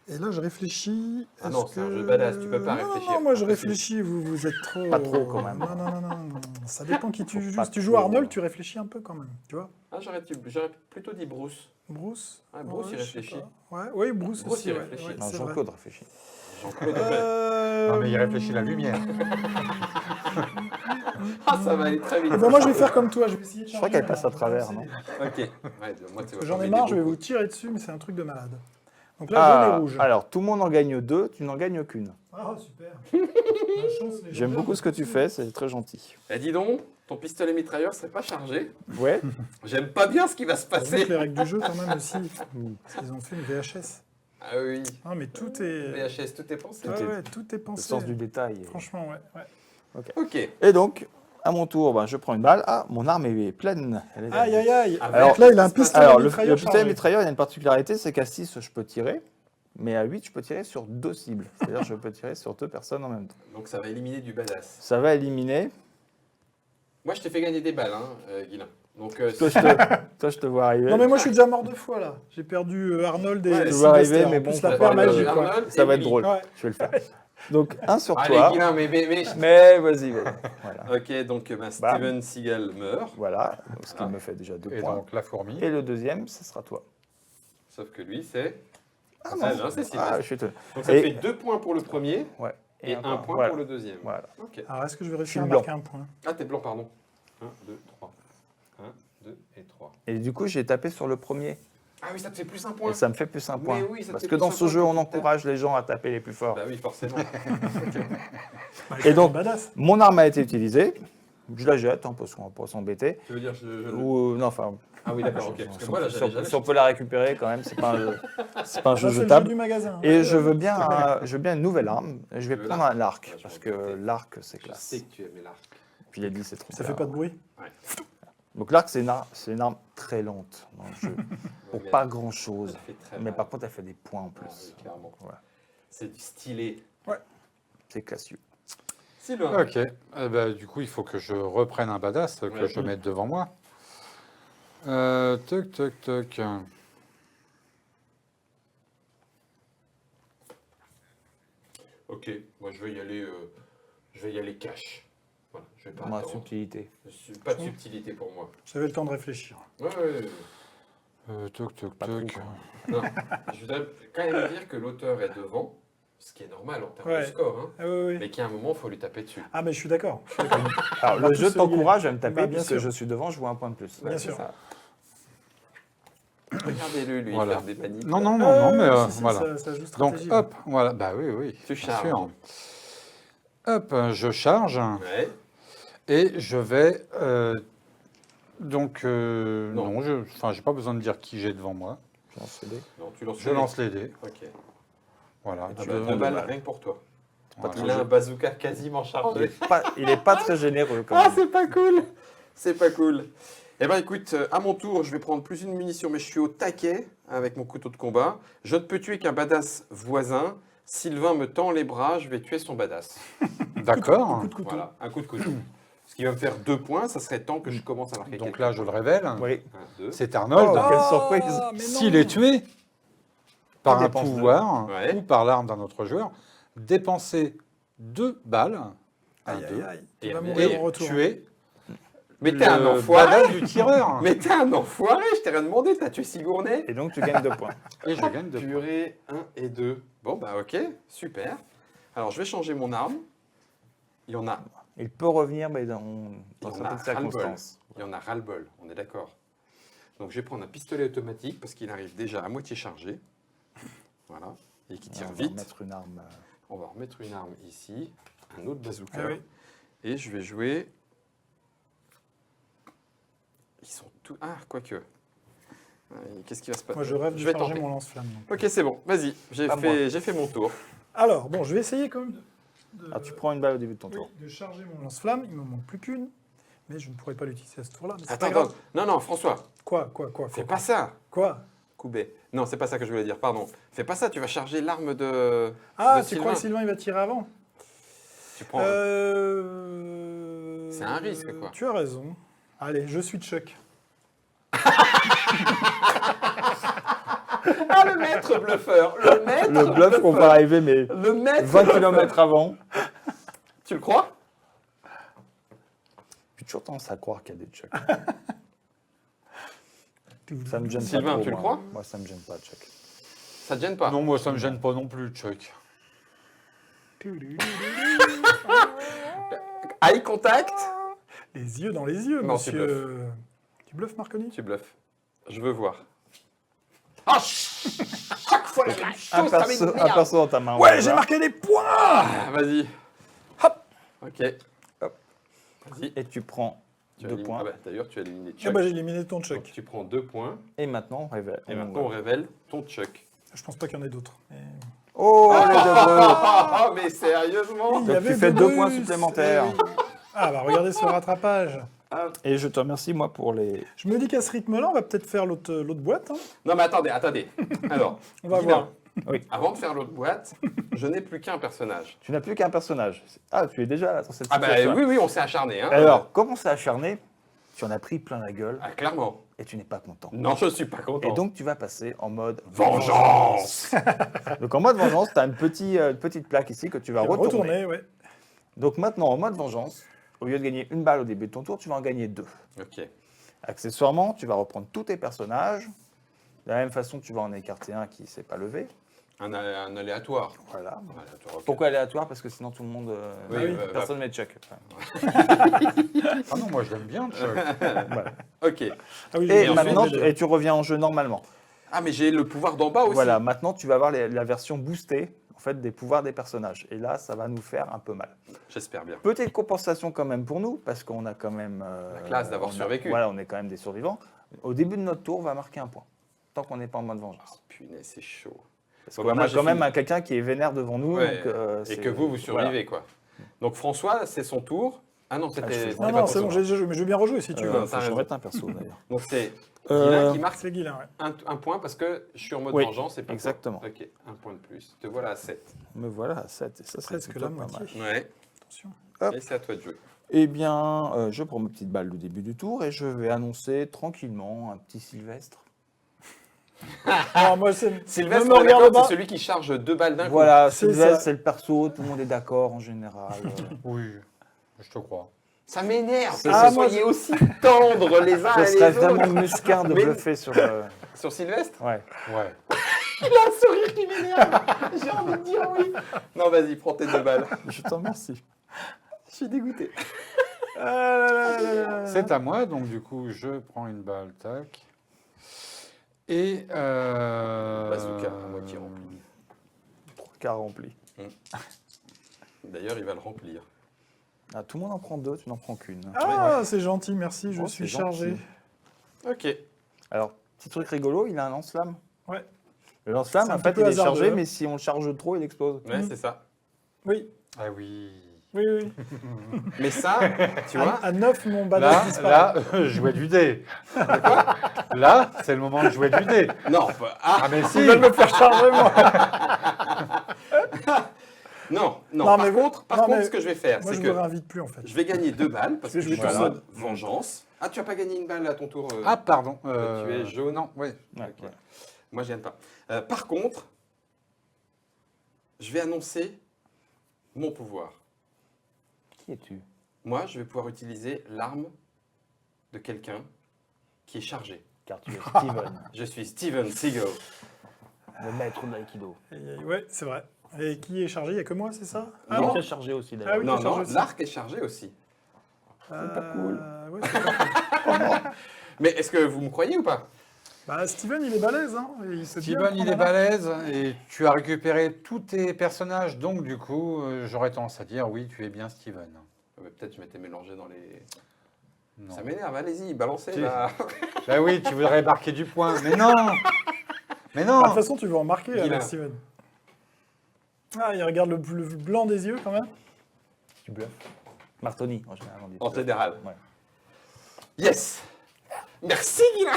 Et là, je réfléchis. Ah non, Est-ce c'est un que- jeu badass, tu peux pas Non, réfléchir. Non, moi je Réfléchis. réfléchis, vous êtes trop. Pas trop, quand même. Non, non, non, non. Ça dépend qui tu Faut joues. pas Si tu joues trop. Arnold, tu réfléchis un peu quand même, tu vois. Ah, j'aurais plutôt dit Bruce. Bruce Ouais, Bruce, il je sais réfléchit. pas. Ouais, oui, Bruce, Bruce, aussi. il ouais, réfléchit. ouais, Non, c'est vrai. Jean-Claude réfléchit. Jean-Claude. Non, mais il réfléchit la lumière. Ah, ça va aller très vite. Eh ben, moi, je vais faire comme toi. Je vais essayer de Je crois charger qu'elle passe ma- à travers, ma- non Ok. Ouais, moi, tu vois, J'en ai j'ai marre, des je vais beaucoup. vous tirer dessus, mais c'est un truc de malade. Donc là, jaune et rouge. alors, tout le monde en gagne 2, tu n'en gagnes qu'une. Ah, super. La chance, les J'aime gens- beaucoup ce que tu fais, c'est très gentil. Eh, dis donc, ton pistolet mitrailleur serait pas chargé. Ouais. J'aime pas bien ce qui va se T'as vu que passer. les règles du jeu, quand même, aussi. Parce qu'ils ont fait une VHS. Ah oui. Ah, mais tout est. VHS, tout est pensé. Ouais, Tout est- ouais, tout est Le pensé. sens du détail. Franchement, ouais. ouais. Ok. Et donc, à mon tour, ben, je prends une balle. Ah, mon arme est pleine. Elle est Aïe, aïe, aïe. Alors, Donc là, il a un pistolet Alors, le mitrailleur pistolet chargé. mitrailleur, il y a une particularité, c'est qu'à 6, je peux tirer. Mais à 8, je peux tirer sur 2 cibles. C'est-à-dire je peux tirer sur 2 personnes en même temps. Donc ça va éliminer du badass. Ça va éliminer. Moi, je t'ai fait gagner des balles, hein, Guilain. Donc, Toi, je te vois arriver. Non, mais moi, je suis déjà mort 2 fois, là. J'ai perdu Arnold et Ouais, tu vois Sylvester. arriver, mais En bon, plus, faut la voir paire le- magique, quoi. Arnold Ça va et être Billy. drôle. Ouais. Je vais le faire. Donc, 1 sur Allez, toi. Guilain, mais Mais vas-y, vas-y. Voilà. Ok, donc Steven Seagal meurt. Voilà. Donc, ce qui me fait déjà 2 Et points. donc la fourmi. Et le deuxième, ce sera toi. Sauf que lui, c'est. Ah Ah non, c'est Sylvester. Ah, je suis étonné. Donc ça Et- fait 2 points pour le premier Ouais. et 1 point Voilà. pour le deuxième. Voilà. Ok. Alors, est-ce que je vais Je réussir suis à blanc. marquer un point? Ah, t'es blanc, pardon. 1, 2, 3. 1, 2 et 3. Et du coup, j'ai tapé sur le premier. Ah oui, ça te fait plus un point. Et ça me fait plus un Mais point. oui, ça te Parce fait que plus dans un ce point jeu, quand on tu tapes. encourage les gens à taper les plus forts. Bah oui, forcément. Bah, Et donc- badass. Mon arme a été utilisée. Je la jette, hein, parce qu'on va pas s'embêter. Tu veux dire, Ou, non, enfin, Ah oui, d'accord, ok. Parce que moi, là, j'avais jamais. si on peut la récupérer quand même, c'est pas un jeu, c'est pas un Ça, jeu c'est le jeu jetable. du magasin. Et je veux bien une nouvelle arme. Je vais Tu veux prendre un arc, Ouais, je parce vais que emprunter. l'arc, c'est Je classe. sais que tu aimais l'arc. Puis il a dit, c'est trop Ça bien. fait pas de bruit. Donc l'arc, c'est une arme très lente dans le jeu, pour mais pas grand-chose. Ça fait très Mais mal. par contre, elle fait des points en Ah plus. oui, clairement. Voilà. C'est du stylé. C'est classieux. Sylvain. Ok. Eh ben, du coup, il faut que je reprenne un badass que Ouais. je mette devant moi. Toc, toc, toc. Ok, moi je vais y aller cash. Voilà, je vais pas Ma attendre. subtilité. Pas de subtilité pour moi. J'avais le temps de réfléchir. Ouais. Toc, toc, Pas trop, toc. quoi. Non, je voudrais quand même dire que l'auteur est devant, ce qui est normal en termes de Ouais. score, hein, Ah, oui, oui. mais qu'à un moment, il faut lui taper dessus. Ah, mais je suis d'accord. Alors, va le tous jeu se t'encourage à me Bah, taper, bien puisque sûr. je suis devant, je vois un point de plus. Bien Ouais, sûr. c'est ça. Regardez-le, lui, Voilà. faire des manips. Non, non, non, mais Si, si, voilà. ça joue Donc, stratégie. hop, voilà. Bah oui, oui. Tu bien charges. sûr. Hop, je charge Ouais. et je vais. Donc, Non. non, j'ai pas besoin de dire qui j'ai devant moi. Je lance les dés. Non, tu lances Je les lance les dés. Ok. Et Voilà. tu Je- as 2 balles rien que pour toi. voilà. Il a un bazooka quasiment chargé. Il est pas très généreux quand Ah, même. c'est pas cool. C'est pas cool. Eh ben écoute, à mon tour, je vais prendre plus une munition, mais je suis au taquet avec mon couteau de combat. Je ne peux tuer qu'un badass voisin. Sylvain me tend les bras, je vais tuer son badass. D'accord. Coup de couteau. Voilà, un coup de couteau. Ce qui va me faire 2 points, ça serait temps que je commence à marquer. Donc quelques là, je points. le révèle. Oui. 1, 2. C'est Arnold. Oh, quelle surprise. Ah, mais non. S'il est tué par Il un dépense deux. pouvoir Ouais. ou par l'arme d'un autre joueur, dépenser 2 balles, Aïe, aïe, aïe. Tu Et vas et mourir en retour. tuer Mais t'es un le enfoiré. badass du tireur. Mais t'es un enfoiré, je t'ai rien demandé, t'as tué Sigourney. Et donc tu gagnes 2 points. Et je gagne 2 points. Purée 1 et 2. Bon bah ok, super. Alors je vais changer mon arme. Il y en a Il peut revenir mais dans Il y en a certaines ras-le-bol. circonstances. Il y en a ras-le-bol, on est d'accord. Donc je vais prendre un pistolet automatique parce qu'il arrive déjà à moitié chargé. Voilà. Et qui tire On va vite. mettre une arme. On va remettre une arme ici. Un autre bazooka. Ah oui. Et je vais jouer. Ils sont tous. Ah, quoique. Qu'est-ce qui va se passer? Moi, je rêve de vais charger tenter. mon lance-flamme. donc. Ok, c'est bon. Vas-y. Pas moi. J'ai fait mon tour. Alors, bon, je vais essayer quand même Ah, tu prends une balle au début de ton oui, tour. de charger mon lance-flamme. Il ne m'en manque plus qu'une. Mais je ne pourrais pas l'utiliser à ce tour-là. Mais c'est Attends, pas grave. attends. Non, non, François. Quoi Fais pas ça. Quoi Koubé. Non, c'est pas ça que je voulais dire. Pardon. Fais pas ça. Tu vas charger l'arme de. Ah, de tu crois que Sylvain, il va tirer avant Tu prends. C'est un risque, quoi. Tu as raison. Allez, je suis Chuck. Ah, le maître bluffeur. Le maître. Le bluff qu'on va arriver, mais Le maître. 20 km avant. Tu le crois? J'ai toujours tendance à croire qu'il y a des Chuck. Ça me gêne Sylvain, pas trop, tu le moi. crois Moi, ça me gêne pas, Chuck. Ça te gêne pas? Non, moi, ça me gêne pas non plus, Chuck. Eye contact. Les yeux dans les yeux, Non, tu monsieur. Tu bluffes, Marconi Tu bluffes. Je veux voir. Ah, chaque fois la même chose, Un ça perso, m'énerve. un perso dans ta main. Ouais, voilà. j'ai marqué des points. Ah, vas-y. Hop. Ok. Hop. Vas-y. Et tu prends Tu as 2 éliminé- points. Ah bah, d'ailleurs, tu as éliminé Ah Chuck. bah, j'ai éliminé ton Donc, Chuck. tu prends 2 points. Et maintenant, on révèle. Et maintenant, on révèle ton Chuck. Je pense pas qu'il y en ait d'autres. Mais... Oh, les deux bleus. Ah, mais sérieusement? Il y Donc, avait tu fais deux 2 points Russes. supplémentaires. Ah bah regardez ce rattrapage. Et je te remercie, moi, pour les... Je me dis qu'à ce rythme-là, on va peut-être faire l'autre boîte. Hein. Non, mais attendez. Alors, On va Guilin, voir. avant de faire l'autre boîte, je n'ai plus qu'un personnage. Tu n'as plus qu'un personnage. Ah, tu es déjà là dans cette Ah bah situation. oui, on s'est acharné. Hein. Alors, comme on s'est acharné, tu en as pris plein la gueule Ah, clairement. et tu n'es pas content. Non, je suis pas content. Et donc, tu vas passer en mode vengeance. Donc, en mode vengeance, tu as une petite plaque ici que tu vas retourner. Retourner, ouais. Donc, maintenant, en mode vengeance, au lieu de gagner une balle au début de ton tour, tu vas en gagner 2. Ok. Accessoirement, tu vas reprendre tous tes personnages. De la même façon, tu vas en écarter un qui ne s'est pas levé. Un aléatoire. Voilà. Un aléatoire, ok. Pourquoi aléatoire? Parce que sinon, tout le monde. Oui, personne ne met Chuck. Ah non, moi, je l'aime bien, Chuck. Voilà. Ok. Ah oui, Et j'ai- maintenant, j'ai- tu reviens en jeu normalement. Ah, mais j'ai le pouvoir d'en bas aussi. Voilà, maintenant, tu vas avoir la version boostée en fait, des pouvoirs des personnages. Et là, ça va nous faire un peu mal. J'espère bien. Petite compensation quand même pour nous, parce qu'on a quand même... La classe d'avoir on a- survécu. Voilà, on est quand même des survivants. Au début de notre tour, on va marquer un point, tant qu'on n'est pas en mode vengeance. Oh, punaise, c'est chaud. Parce Bon, qu'on bah, moi, a j'ai quand même fini. quelqu'un qui est vénère devant nous. Ouais, donc, et c'est- que vous voilà. survivez, quoi. Donc François, c'est son tour. Ah non, je c'était. fais- c'était Non, pas non, ton c'est bon, tour. j'ai joué, mais je veux bien rejouer si tu veux. t'as Faut que je raison. remette un perso d'ailleurs. Donc c'est Euh, Guilin qui marque C'est Guilin, ouais. un point parce que je suis en mode Oui, vengeance et pas exactement. toi. Ok, un point de plus. Te voilà à 7. Me voilà à 7, et ça serait Presque plutôt la pas mal. moitié. Ouais. Attention. Hop. Et c'est à toi de jouer. Eh bien, je prends ma petite balle du début du tour et je vais annoncer tranquillement un petit Sylvestre. Non, moi, c'est. Sylvestre, ne me on est regarde d'accord, pas. c'est celui qui charge 2 balles d'un coup. Voilà, c'est Sylvestre, ça. c'est le perso, tout le monde est d'accord en général. Oui, je te crois. Ça m'énerve que Ah, vous moi, soyez aussi tendres les uns Ce et serait les autres. vraiment mesquin de Mais- bluffer sur le... Sur Sylvestre Ouais. Ouais. Il a un sourire qui m'énerve. J'ai envie de dire oui. Non, vas-y, prends tes 2 balles. Je t'en remercie. Je suis dégoûté. Ah là là là là là. C'est à moi, donc du coup, je prends une balle, tac. Et... Bazooka, à moitié rempli. 3 quarts remplis. D'ailleurs, il va le remplir. Ah, tout le monde en prend 2, tu n'en prends qu'une. Ah, c'est gentil, merci, je Oh, suis c'est chargé. gentil. Ok. Alors, petit truc rigolo, il a un lance-flamme. Ouais. Le lance-flamme, C'est un en petit fait, peu il est hasardeux, chargé, hein. mais si on le charge trop, il explose. Ouais, c'est ça. Oui, Ah oui. oui, oui. Mais ça, tu vois, À 9, mon badass Là, disparaît. jouer du dé. Là, c'est le moment de jouer du dé. non, Ah mais si. Tu viens de me faire charger, moi. non. Non, Par mais- contre, non, mais- ce que je vais faire, Moi, c'est je que me réinvite plus, en fait. je vais gagner 2 balles parce que Parce je que suis je en vais mode vengeance. Ah, tu as pas gagné une balle à ton tour Ah pardon. Tu es jaune. Non, oui. Ouais, Ok. ouais. Moi, je gagne pas. Par contre, je vais annoncer mon pouvoir. Qui es-tu? Moi, je vais pouvoir utiliser l'arme de quelqu'un qui est chargé. Car tu es Steven, Je suis Steven Seagal. le maître de l'aïkido. Ouais, c'est vrai. Et qui est chargé? Il n'y a que moi, c'est ça? Il Non. est déjà chargé aussi d'ailleurs. Ah oui. Non, c'est chargé non, aussi. l'arc est chargé aussi. C'est pas cool. Ouais, c'est pas cool. Mais est-ce que vous me croyez ou pas? Bah, Steven, il est balèze. Hein. Il sait bien Steven, il prendre est un arc. balèze et tu as récupéré tous tes personnages, donc du coup, j'aurais tendance à dire oui, tu es bien Steven. Peut-être je m'étais mélangé dans les... Non. Ça m'énerve, allez-y, balancez Si. là. Bah oui, tu voudrais marquer du point, mais non. Mais non. Ah, de toute façon, tu veux en marquer Guilain. avec Steven. Ah, il regarde le blanc des yeux quand même. Tu bluffes. Martoni, en général, on dit. En fédéral. Ouais. Yes. Merci, Guilain.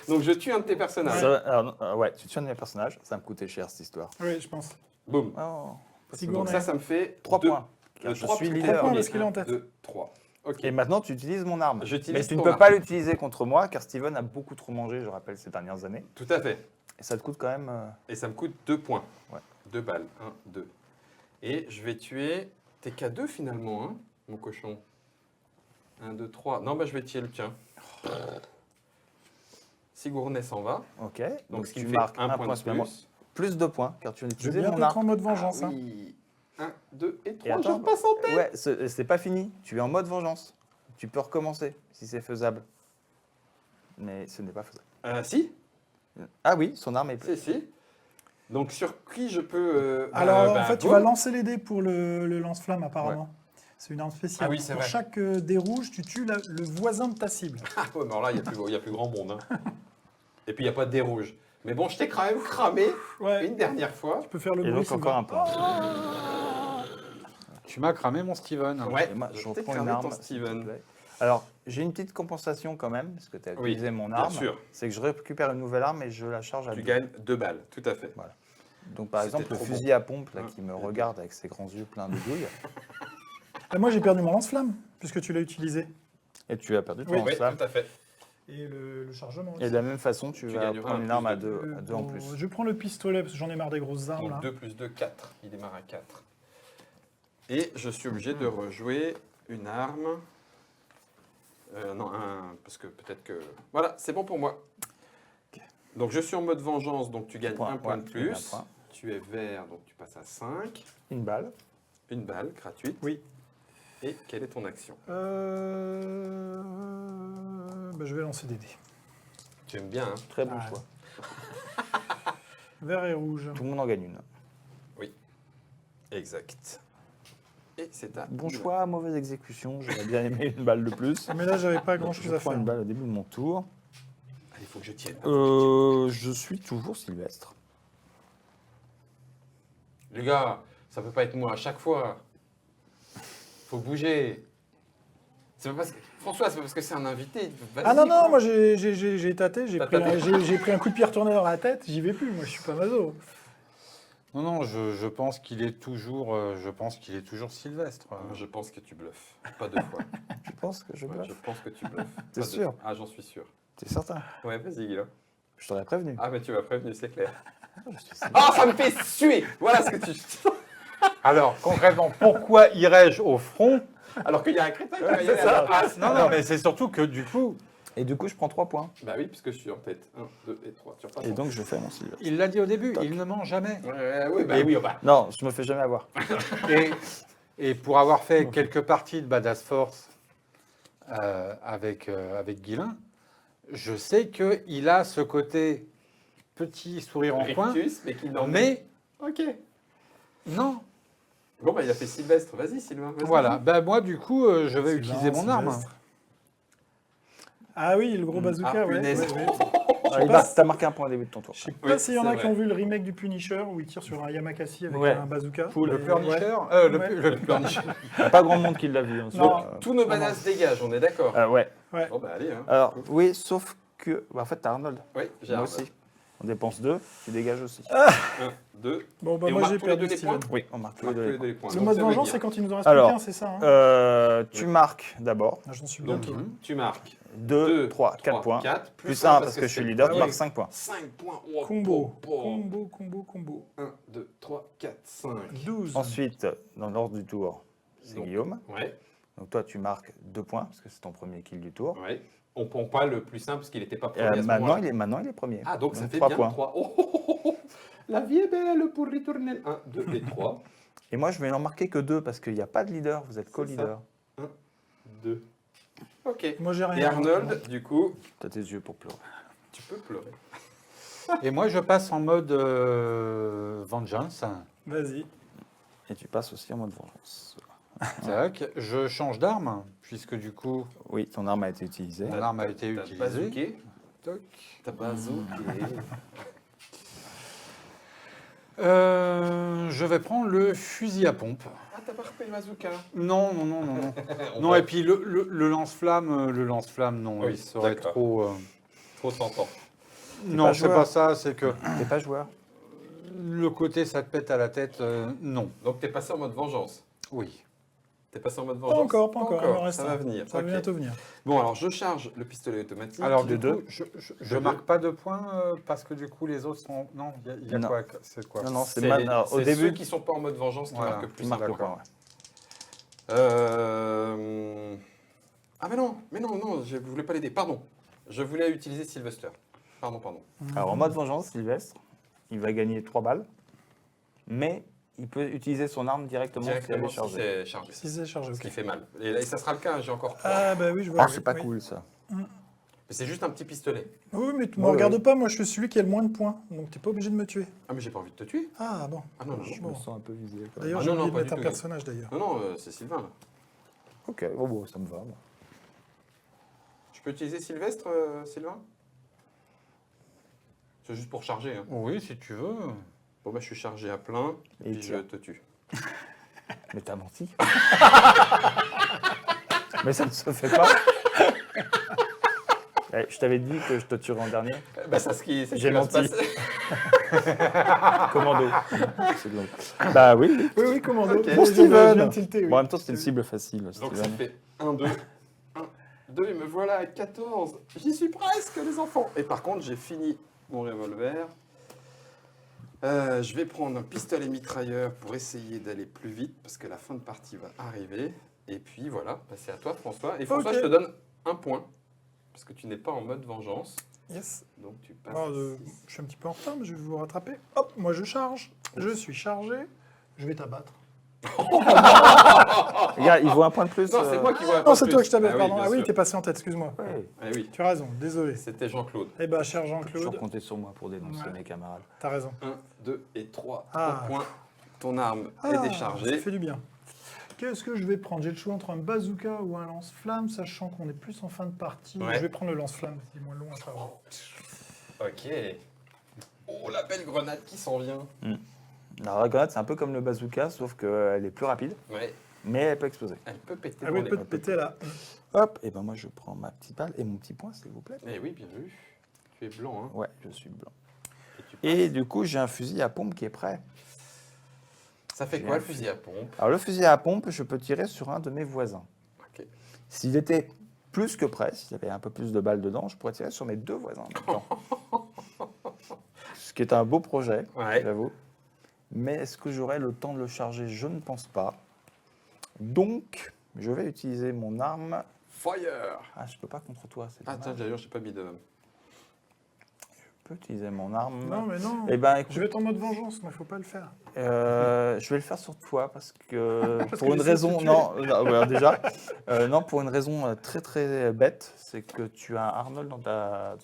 Donc je tue un de tes personnages. Ça va- alors, non, ouais, tu tues un de mes personnages, ça va me coûter cher cette histoire. Oui, je pense. Boum. Oh, Sigourney. Donc ça me fait 3 deux- points. Car je trois suis parce que t'es leader. points premier. parce qu'il est en tête. 2, 3. Ok. Et maintenant, tu utilises mon arme. J'utilise Mais tu ne ton peux arme. pas l'utiliser contre moi, car Steven a beaucoup trop mangé, je rappelle, ces dernières années. Tout à fait. Et ça te coûte quand même... Et ça me coûte 2 points. Ouais. 2 balles. 1, 2. Et je vais tuer tes K2 finalement, hein, mon cochon. 1, 2, 3. Non, bah je vais tuer le tien. Sigourney s'en va. Ok, Donc, ce qui tu me fait marques 1 point de supplémentaire. plus. Plus 2 points, car tu as Je vais utilisé bientôt mon être en arme. mode vengeance. Ah Hein. oui. 1, 2 et 3. Et attends, je repasse en tête. Ouais, c'est pas fini. Tu es en mode vengeance. Tu peux recommencer, si c'est faisable. Mais ce n'est pas faisable. Si, Ah oui, son arme est pleine. si. Donc sur qui je peux... Alors, en fait, tu vas boum. lancer les dés pour le lance-flamme, apparemment. C'est une arme spéciale. Ah oui, c'est pour vrai. chaque dé rouge, tu tues le voisin de ta cible. Ah ouais, mais alors là, il n'y a plus grand monde. Hein. Et puis, il n'y a pas de dé rouge. Mais bon, je t'ai quand même cramé Ouais. une dernière fois. Tu peux faire le Et bruit. donc encore un point. Tu m'as cramé mon Steven. Ouais, Et moi, je je t'ai reprends cramé une ton arme. s'il te Steven. plaît. Alors, j'ai une petite compensation quand même, parce que tu as Oui, utilisé mon bien arme. sûr. C'est que je récupère une nouvelle arme et je la charge à Tu deux. gagnes 2 balles, tout à fait. Donc par C'était exemple, le trop fusil à pompe là, Hein. qui me regarde avec ses grands yeux pleins de douilles. Et moi, j'ai perdu mon lance-flamme, puisque tu l'as utilisé. Et tu as perdu ton Oui, Oui, lance-flamme. tout à fait. Et le chargement Et aussi. de la même façon, tu Tu vas gagneras prendre un une plus arme à de- deux en plus. Je prends le pistolet, parce que j'en ai marre des grosses armes. Donc Là. 2 plus 2, 4. Il démarre à 4. Et je suis obligé de rejouer une arme. Non, parce que peut-être que... Voilà, c'est bon pour moi. Donc je suis en mode vengeance, donc tu gagnes un point de tu gagnes un plus. point. Tu es vert, donc tu passes à 5. Une balle. Une balle gratuite. Oui. Et quelle est ton action? Je vais lancer des dés. Tu aimes bien, hein? Très bon Ah. choix. Vert et rouge. Tout le monde en gagne une. Exact. Et c'est à... Bon choix, mauvaise exécution. J'aurais bien aimé une balle de plus. Mais là, j'avais pas Donc, grand-chose je à prends faire. une balle au début de mon tour. Il faut que je tienne. Je suis toujours Sylvestre. Les gars, ça peut pas être moi à chaque fois. Faut bouger. C'est pas parce que... François, c'est pas parce que c'est un invité. Vas-y, Ah non, non, quoi. moi j'ai tâté, j'ai T'as pris, tâté. j'ai pris un coup de pied retourné dans la tête, j'y vais plus, moi je suis pas maso. Non, non, je pense qu'il est toujours, Sylvestre. Moi, je pense que tu bluffes. Pas deux fois. Tu penses que je Ouais, bluffe? je pense que tu bluffes. T'es Pas deux sûr? fois. Ah, j'en suis sûr. T'es certain? Ouais, vas-y, Guillaume. Je t'aurais prévenu. Ah, mais tu m'as prévenu, c'est clair. Je suis Sylvestre. Ah, ça me fait suer. Voilà ce que tu... Alors, concrètement, pourquoi irais-je au front? Alors qu'il y a un crétin qui va y aller à la place. Non, non, mais c'est surtout que du coup, Et du coup, je prends 3 points. Bah oui, puisque je suis en tête. 1, 2 et 3. Tu repasses Et en donc, je fais mon Sylvestre. il l'a dit au début, Toc. il ne ment jamais. Oui, bah oui, bah. Non, je me fais jamais avoir. Et pour avoir fait quelques parties de Badass Force avec Guilain, je sais qu'il a ce côté petit sourire en coin, Rictus, mais qui n'en mais Ok. non. Bon, bah il a fait Sylvestre. Vas-y, Sylvain. Vas-y. Voilà, ben moi du coup, je vais Sylvain, utiliser mon arme. Sylvestre. Ah oui, le gros bazooka, Ah, ouais. punaise. ouais. T'as marqué un point au début de ton tour. Je sais Oui, pas s'il y en a c'est qui vrai. ont vu le remake du Punisher où il tire sur un Yamakasi avec Ouais. un bazooka. Le Mais, pleurnicher, ouais. le, Ouais. le pleurnicher. Il n'y a pas grand monde qui l'a vu. Hein, sur, Non. Tous nos badass dégagent, on est d'accord. ouais. Ouais. Bon, bah allez. Hein. Alors, oui, sauf que. Bah, en fait, t'as Arnold. Oui, j'ai Moi un. aussi. On dépense 2, tu dégages aussi. 1, 2. Bon, bah Et on moi marque j'ai tous les perdu deux les Steven. points Oui, on marque Marque les deux. tous les deux les points. Le Donc, mode ça veut vengeance, dire- c'est quand il nous en reste Alors, plus qu'un, c'est ça hein Tu marques d'abord. Ah, j'en suis Donc, bientôt. tu marques 2, 3, 4 points. 4, Plus 1 parce que je suis leader, tu Ah marques oui. 5 points. 5 points. Oh, Combo. oh, oh. Combo. 1, 2, 3, 4, 5. 12. Ensuite, dans l'ordre du tour, c'est Donc, Guillaume. Ouais. Donc toi, tu marques 2 points, parce que c'est ton premier kill du tour. Ouais. On prend pas le plus simple parce qu'il n'était pas premier à ce Maintenant, moment-là. maintenant, il est premier. Ah, donc ça fait 3 bien points. 3. Oh, oh, oh, oh. La vie est belle pour retourner. 1, 2 et 3. Et moi, je vais n'en marquer que 2, parce qu'il n'y a pas de leader, vous êtes co-leader. 1, 2. Ok. Moi, j'ai rien. Et Arnold, du coup, Tu as tes yeux pour pleurer. tu peux pleurer. Et moi, je passe en mode vengeance. Vas-y. Et tu passes aussi en mode vengeance. Tac. Je change d'arme, puisque du coup, Oui, ton arme a été utilisée. mon arme a été T'as utilisée. bazooké. Toc. T'as bazooké. Je vais prendre le fusil à pompe. Ah, t'as pas repris le bazooka. Non, non, non, non, non. On Non, va- et puis le lance-flamme, non, Oui, il serait d'accord. trop. Trop s'entend. Non, pas c'est joueur. pas ça, c'est que T'es pas joueur. le côté ça te pète à la tête, non. Donc t'es passé en mode vengeance. Oui. T'es passé en mode Pas vengeance. encore, pas encore. Il en reste Ça un. va venir. Ça va Ok. bientôt venir. Bon, alors je charge le pistolet automatique. Alors, de du deux. coup, je De marque pas de points parce que du coup, les autres sont. Non, il y a Non. quoi? C'est quoi? Non, non, c'est c'est au ceux début. qui sont pas en mode vengeance qui Voilà, marquent Tu plus. marques le D'accord. point, ouais. Ah mais non, je voulais pas l'aider. Pardon. Je voulais utiliser Sylvester. Pardon. Alors, en mode vengeance, Sylvestre, il va gagner 3 balles, mais il peut utiliser son arme directement si elle Directement est si chargée. c'est chargé. Si c'est chargé, Ce ok. qui fait mal. Et ça sera le cas, j'ai encore 3. Ah, bah oui, je vois. Ah, c'est pas oui. cool ça. Mais c'est juste un petit pistolet. Oui, mais tu me Ouais, regardes ouais. pas, moi je suis celui qui a le moins de points, donc t'es pas obligé de me tuer. Ah mais j'ai pas envie de te tuer. Ah bon. Ah non, non, Je non. me sens un peu visé. quand même. D'ailleurs, Ah, j'ai non, oublié non, de pas mettre un du tout. personnage d'ailleurs. Non, c'est Sylvain là. Ok, oh, bon, ça me va. moi. Je peux utiliser Sylvestre, Sylvain? C'est juste pour charger. Hein. Oui, si tu veux. Bon bah je suis chargé à plein et Et puis je tiens. te tue. Mais t'as menti. Mais ça ne se fait pas. Eh, je t'avais dit que je te tuerais en dernier. Bah c'est ce qui J'ai va se menti. passer. Commando. C'est de l'autre. Bah oui. oui. Oui, commando. Ok. Bon, Steven. je viens de tilter, oui. Bon, en même temps, c'était une cible facile. Donc ça Steven. fait 1, 2, 1, 2 et me voilà à 14. J'y suis presque les enfants. Et par contre j'ai fini mon revolver. Je vais prendre un pistolet mitrailleur pour essayer d'aller plus vite parce que la fin de partie va arriver. Et puis voilà, bah, c'est à toi François. Et François, Ok. je te donne un point parce que tu n'es pas en mode vengeance. Yes. Donc tu passes. Alors, je suis un petit peu en retard, mais je vais vous rattraper. Hop, moi je charge. Je suis chargé. Je vais t'abattre. Regarde, il vaut un point de plus. Non, c'est moi qui vois. un Non, peu c'est plus. toi que je t'abatte, Ah pardon. bien Ah oui, sûr. t'es passé en tête, excuse-moi. Ouais. Ah oui, Tu as raison, désolé. c'était Jean-Claude. Eh ben, cher Toujours Jean-Claude, compter sur moi pour dénoncer Ouais. mes camarades. t'as raison. 1, 2 et 3. Ah. Point. Ton arme est Ça déchargée. fait du bien. Qu'est-ce que je vais prendre? J'ai le choix entre un bazooka ou un lance-flamme, sachant qu'on est plus en fin de partie. Ouais. Je vais prendre le lance-flamme, c'est moins long à travers. Ok. Oh, la belle grenade qui s'en vient. La grenade, c'est un peu comme le bazooka, sauf qu'elle est plus rapide, Ouais, mais elle peut exploser. elle peut péter Ah dans oui, les peut mains. te péter là. Hop, et ben moi je prends ma petite balle et mon petit point, s'il vous plaît. Eh oui, bien vu. Tu es blanc, hein. Ouais, je suis blanc. Et tu Et du coup, j'ai un fusil à pompe qui est prêt. Ça fait J'ai quoi un le fusil à pompe? Alors le fusil à pompe, je peux tirer sur un de mes voisins. Ok. S'il était plus que prêt, s'il y avait un peu plus de balles dedans, je pourrais tirer sur mes 2 voisins en même temps. Ce qui est un beau projet, Ouais. j'avoue. Mais est-ce que j'aurai le temps de le charger? Je ne pense pas. Donc, je vais utiliser mon arme. Fire! Ah, je peux pas contre toi, c'est Ah, tiens, dommage. d'ailleurs, j'ai pas mis de. Je peux utiliser mon arme. Non, mais non. Eh ben, écoute, Je vais être en mode vengeance, mais il faut pas le faire. je vais le faire sur toi parce que Parce pour qu'il une essaie de te raison, tuer. non, ouais, déjà, non, pour une raison très très bête, c'est que tu as Arnold dans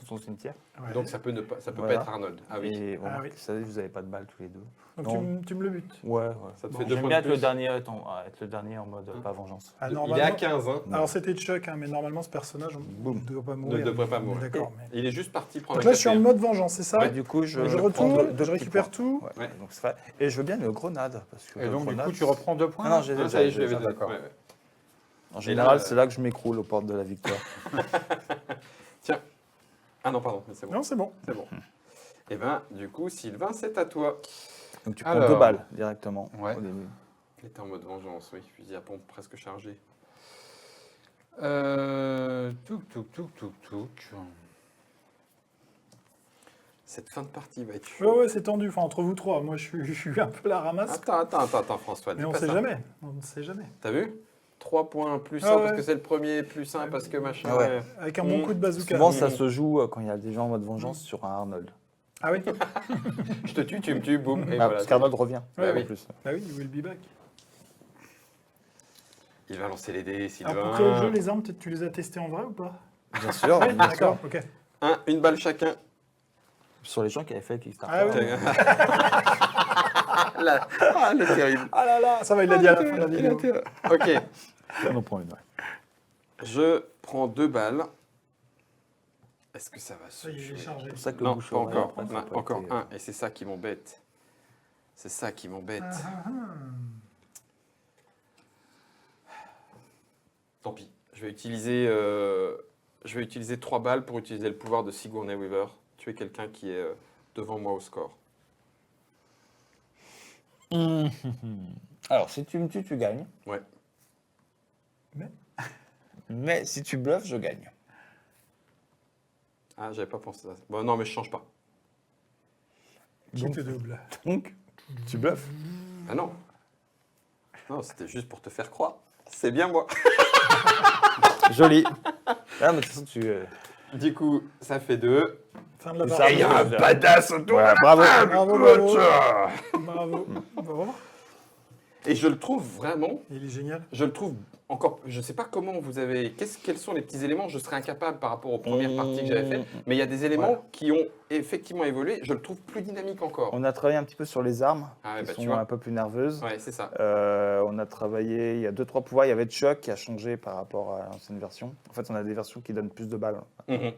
ton cimetière. Ouais. Donc ça peut, ça peut Voilà. pas être Arnold. Ah oui. Et Ah remarque, oui. vous savez, vous n'avez pas de balles tous les deux. Donc non. tu me le butes. Ouais, ouais. Ça te Bon, fait 2 J'aime points bien de être le plus. dernier, être le dernier en mode pas vengeance. Ah, Il est à normalement. 15, hein. Alors c'était Chuck, hein, mais normalement ce personnage Boum. ne doit pas Ne mourir. devrait pas On est mourir. D'accord. Mais... Il est juste parti prendre Donc un là je suis en café. mode vengeance, c'est ça? Et du coup, je Je prends retourne, deux je petits récupère points. tout. Ouais, Ouais. donc c'est fait. Et je veux bien une grenade. Parce que Et la donc, du grenade, coup, tu reprends 2 points? Ah non, j'ai Ah, déjà. ça y est, je j'ai l'avais déjà. d'accord. Ouais, ouais. En général, là, c'est là que je m'écroule aux portes de la victoire. Tiens. Ah non, pardon, mais c'est bon. Non, c'est bon. C'est bon. Et ben, du coup, Sylvain, c'est à toi. Donc tu prends Alors. 2 balles directement Ouais. au début. Il était en mode vengeance, oui. Fusil à pompe presque chargé. Touc. Cette fin de partie va être Ouais, chaude. ouais, c'est tendu. Enfin, entre vous trois, moi je suis un peu la ramasse. Attends, François. Mais dis on pas sait ça. jamais. On ne sait jamais. T'as vu? 3 points, plus Ah 1 ouais. parce que c'est le premier, plus 1 parce que machin. Ouais. ouais. Avec un bon coup de bazooka. Souvent, ça se joue quand il y a des gens en mode vengeance sur un Arnold. Ah oui. Je te tue, tu me tues, boum. Et Ah, voilà. parce qu'Arnold revient. Ouais, en oui. plus. Bah oui, will be back. Il va lancer les dés, Alors pour Sylvain. créer le jeu, les armes, tu les as testées en vrai ou pas? Bien sûr, Oui, bien sûr. d'accord, ok. Une balle chacun. Sur les gens qui avaient fait le Kickstarter. Ah ouais. Elle est terrible. Ah là là, ça va, il l'a dit à la fin de la vidéo. Ok, On en prend une, ouais. je prends 2 balles. Est-ce que ça va se Ça y est, il est jouer? chargé. C'est pour ça que le Non, bouche pas à oreille, encore. après, ça Non, peut encore être- un. Et c'est ça qui m'embête. C'est ça qui m'embête. Ah, ah, ah. Tant pis. Je vais utiliser 3 balles pour utiliser le pouvoir de Sigourney Weaver. Tuer quelqu'un qui est devant moi au score. Alors, si tu me tues, tu gagnes. Ouais. Mais si tu bluffes, je gagne. Ah, j'avais pas pensé à ça. Bon, non, mais je change pas. Qui Donc- te double? Donc, tu bluffes. Ah non. Non, c'était juste pour te faire croire. C'est bien moi. Joli. Ah, mais de toute façon, tu. Du coup, ça fait 2. Fin de la Ça, partie. il y a un badass Voilà, bravo. Bravo, bravo. Bravo. Bon, Et je le trouve vraiment, il est génial. je le trouve encore, je sais pas comment vous avez, quels sont les petits éléments, je serais incapable par rapport aux premières parties que j'avais faites, mais il y a des éléments Voilà. qui ont effectivement évolué, je le trouve plus dynamique encore. On a travaillé un petit peu sur les armes, Ah ouais, qui bah, tu sont vois. un peu plus nerveuses. Ouais, c'est ça. On a travaillé, il y a 2-3 pouvoirs. Il y avait Chuck qui a changé par rapport à l'ancienne version. En fait, on a des versions qui donnent plus de balles. Mhm.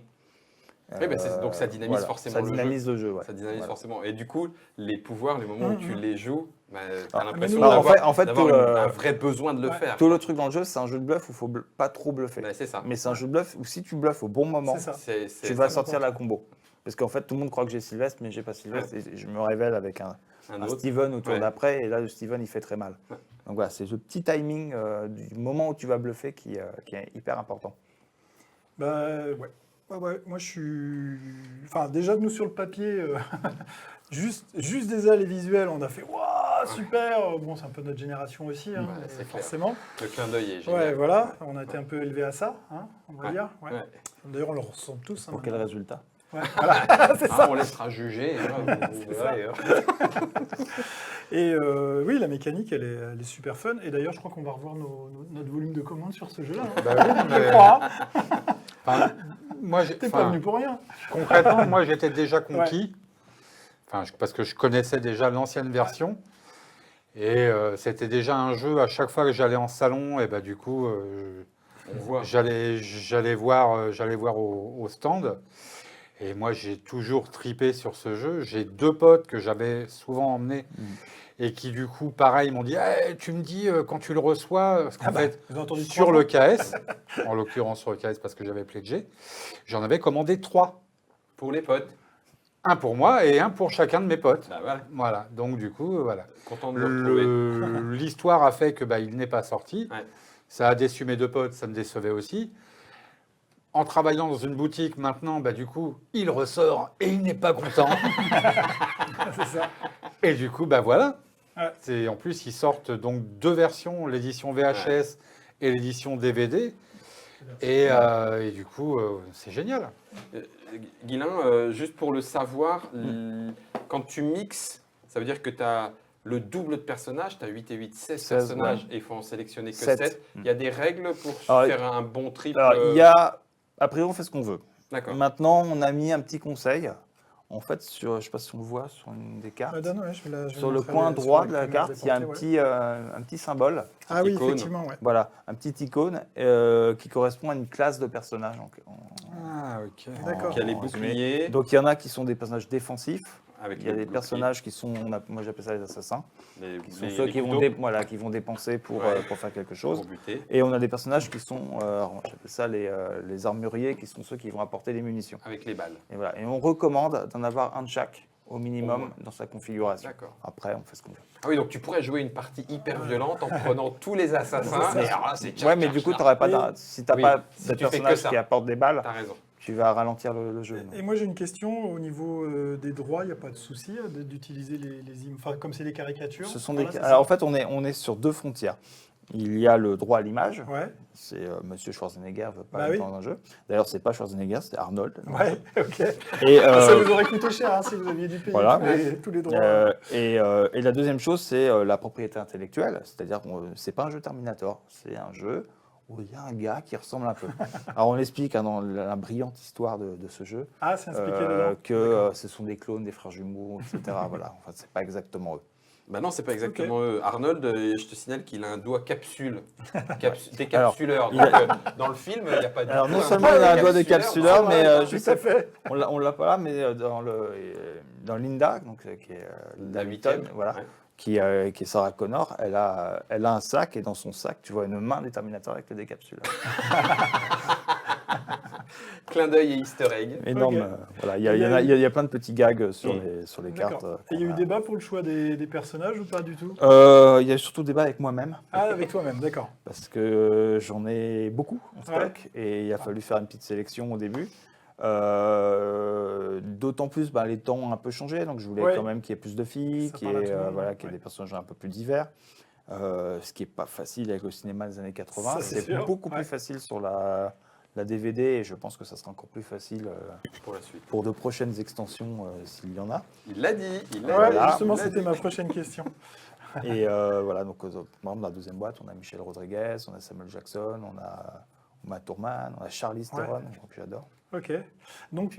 Oui, bah, donc ça dynamise forcément ça le dynamise le jeu. Ouais. Ça dynamise Voilà. forcément. Et du coup, les pouvoirs, les moments où tu les joues, bah, t'as Ah, l'impression mais nous, d'avoir en fait, d'avoir tout, un vrai besoin de le ouais, faire. Tout le truc dans le jeu, c'est un jeu de bluff où il faut pas trop bluffer. Bah, c'est ça. Mais c'est un jeu de bluff où si tu bluffes au bon moment, C'est ça. tu vas ça sortir compte. la combo. Parce qu'en fait, tout le monde croit que j'ai Sylvestre, mais j'ai pas Sylvestre. Et je me révèle avec un autre. Steven au tour Ouais. d'après. Et là, le Steven, il fait très mal. Ouais. Donc voilà, c'est ce petit timing du moment où tu vas bluffer qui est hyper important. Bah ouais. Ouais, moi je suis. Enfin, déjà, nous sur le papier, juste déjà les visuels, on a fait waouh, super. Bon, c'est un peu notre génération aussi, hein, Ouais, c'est clair. forcément. Le clin d'œil est Ouais, génial. voilà, on a été un peu élevés à ça, hein, on va Ouais. dire. Ouais. Ouais. D'ailleurs, on le ressemble tous. Hein, Pour quel maintenant. résultat? Ouais, voilà, c'est ça. On laissera juger. Hein, vous ça. verrez, hein. Et oui, la mécanique, elle est super fun. Et d'ailleurs, je crois qu'on va revoir notre volume de commandes sur ce jeu-là. Hein. Bah oui, Je mais- crois. enfin, moi, T'es pas venu pour rien. concrètement, moi, j'étais déjà conquis. Enfin, parce que je connaissais déjà l'ancienne version. Et c'était déjà un jeu, à chaque fois que j'allais en salon, et bah, du coup, On voit. j'allais voir au stand. Et moi, j'ai toujours tripé sur ce jeu. J'ai 2 potes que j'avais souvent emmenés et qui, du coup, pareil, m'ont dit Eh, tu me dis quand tu le reçois, parce qu'en fait, Vous avez entendu sur 3 le KS, en l'occurrence sur le KS parce que j'avais pledgé, j'en avais commandé 3. Pour les potes. Un pour moi et un pour chacun de mes potes. Bah voilà. Voilà, donc du coup, voilà. Content de le retrouver. L'histoire a fait que il n'est pas sorti. Ouais. Ça a déçu mes 2 potes, ça me décevait aussi. En travaillant dans une boutique maintenant, du coup, il ressort et il n'est pas content. C'est ça. Et du coup, voilà. Ouais. En plus, ils sortent donc 2 versions, l'édition VHS et l'édition DVD. Et du coup, c'est génial. Guilain, juste pour le savoir, quand tu mixes, ça veut dire que tu as le double de personnages, tu as 8 et 8, 16 personnages, et il faut en sélectionner que 7. Il y a des règles pour faire un bon triple. Alors, il y a. Après, on fait ce qu'on veut. D'accord. Maintenant, on a mis un petit conseil. En fait, je ne sais pas si on le voit sur une des cartes. Donne, ouais, je vais Sur le montrer coin sur droit la de la caméra carte, il y a déportée, ouais. un petit symbole. Ah oui, icône. effectivement, ouais. Voilà, un petit icône qui correspond à une classe de personnages. Ah, ok. D'accord. Il y a les en résumé. boucliers, Donc, il y en a qui sont des personnages défensifs. avec Il y a les des boucliers, personnages qui sont, moi j'appelle ça les assassins, qui sont les ceux qui vont, couteaux qui vont dépenser pour Ouais. faire quelque chose. pour buter, Et on a des personnages qui sont, j'appelle ça les armuriers, qui sont ceux qui vont apporter les munitions. avec les balles. Et, voilà. Et on recommande d'en avoir un de chaque, au Au minimum, moins. dans sa configuration. D'accord. Après, on fait ce qu'on veut. Ah oui, donc tu pourrais jouer une partie hyper violente en prenant tous les assassins. C'est ça. Et alors là, c'est Ouais, mais du coup, t'aurais pas si tu n'as Oui, pas si de tu fais que personnage ça. qui apporte des balles, T'as raison. tu vas ralentir le jeu. Et moi j'ai une question au niveau des droits, il n'y a pas de souci d'utiliser les images, enfin comme c'est des caricatures. Ce sont voilà, des... c'est Alors ça. en fait, on est sur 2 frontières. Il y a le droit à l'image. Ouais, C'est Monsieur Schwarzenegger veut pas Bah être oui. dans un jeu. D'ailleurs, c'est pas Schwarzenegger, c'est Arnold. ouais, ok. Et, Ça vous aurait coûté cher hein, si vous aviez dû payer Voilà. tous les droits. et la deuxième chose, c'est la propriété intellectuelle. C'est-à-dire que c'est pas un jeu Terminator, c'est un jeu où il y a un gars qui ressemble un peu. Alors on explique hein, dans la brillante histoire de ce jeu Ah, c'est expliqué dedans. que D'accord. ce sont des clones, des frères jumeaux, etc. Voilà, enfin, c'est pas exactement eux. Bah non, c'est pas exactement eux. Arnold, je te signale qu'il a un doigt capsule. Alors, Décapsuleur. il Donc, dans le film, il n'y a pas du Alors tout non un seulement il a un doigt décapsuleur, mais Tout à fait. on l'a pas là, mais dans Linda, donc, qui est La Hamilton, huitième. voilà, Ouais. qui est Sarah Connor, elle a un sac et dans son sac, tu vois une main des Terminators avec le décapsuleur. Clin d'œil et easter egg. Énorme. Ok. Voilà, il y a plein de petits gags sur les cartes. D'accord. Et il y a eu débat pour le choix des personnages ou pas du tout? Il y a surtout débat avec moi-même. Ah, avec toi-même, d'accord. Parce que j'en ai beaucoup en stock Ouais. et il a fallu faire une petite sélection au début. D'autant plus, les temps ont un peu changé, donc je voulais Ouais. quand même qu'il y ait plus de filles, Ça qu'il parle à y ait, tout le monde, voilà, ouais. qu'il y ait des personnages un peu plus divers. Ce qui n'est pas facile avec le cinéma des années 80. Ça, c'est C'est sûr. beaucoup Ouais. plus facile sur la DVD et je pense que ça sera encore plus facile Pour la suite. pour de prochaines extensions s'il y en a. Il l'a dit. Il Ouais, l'a dit. justement, il l'a c'était dit. ma prochaine question. Et voilà, donc par exemple, la deuxième boîte, on a Michel Rodriguez, on a Samuel Jackson, on a Uma Thurman, on a Charlize Theron, que j'adore. Ok. Donc,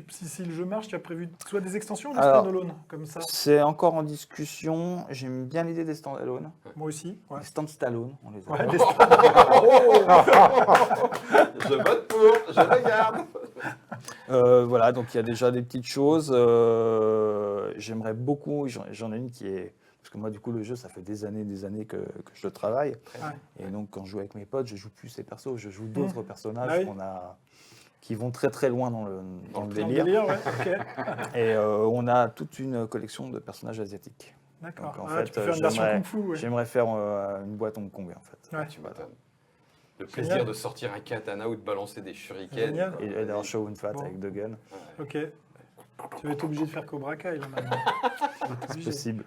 si le jeu marche, tu as prévu soit des extensions ou des Alors, stand-alone, comme ça? C'est encore en discussion. J'aime bien l'idée des stand-alone. Moi aussi, ouais. Les stand-stallone, on les Ouais, appelle. des Je vote pour. Je regarde. Voilà, donc il y a déjà des petites choses. J'aimerais beaucoup, j'en ai une qui est... Parce que moi, du coup, le jeu, ça fait des années que je le travaille. Ouais. Et donc, quand je joue avec mes potes, je joue plus ces persos, je joue d'autres personnages Ah oui. qui vont très très loin dans le Dans le délire. délire, ouais, ok. Et on a toute une collection de personnages asiatiques. D'accord. Donc, en Ah, fait, tu peux faire une version j'aimerais- Kung Fu, ouais. J'aimerais faire une boîte Hong Kong, en fait. Ouais. Tu m'étonnes. Le plaisir Génial. de sortir un katana ou de balancer des shurikens. Génial. Et d'avoir Show Fat Bon. avec deux guns, Ok. Tu vas être obligé de faire Cobra Kai, là, maintenant. Tu vas être c'est obligé. possible.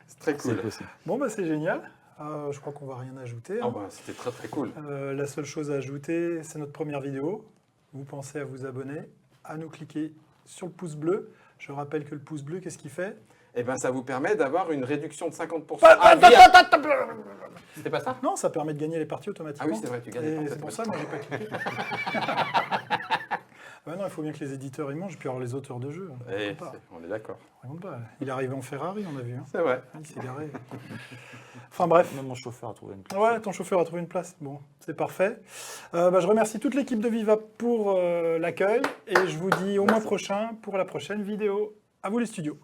C'est très C'est cool. possible. Bon, bah, c'est génial. Je crois qu'on va rien ajouter. Ah hein. bah, c'était très très cool. La seule chose à ajouter, c'est notre première vidéo. Vous pensez à vous abonner, à nous cliquer sur le pouce bleu. Je rappelle que le pouce bleu, qu'est-ce qu'il fait? Eh ben, ça vous permet d'avoir une réduction de 50%. C'était pas ça? Non, ça permet de gagner les parties Ah automatiquement. oui, c'est vrai, tu gagnes. Et c'est pour ça, moi, j'ai pas cliqué. Ah non, il faut bien que les éditeurs y mangent, puis alors les auteurs de jeux. Eh, Raconte pas. on est d'accord. Raconte pas. Il est arrivé en Ferrari, on a vu. Hein. C'est vrai. Ah, il s'est garé. Enfin bref. Même mon chauffeur a trouvé une place. Ouais, ton chauffeur a trouvé une place. Bon, c'est parfait. Je remercie toute l'équipe de Viva pour l'accueil et je vous dis au mois prochain pour la prochaine vidéo. À vous les studios.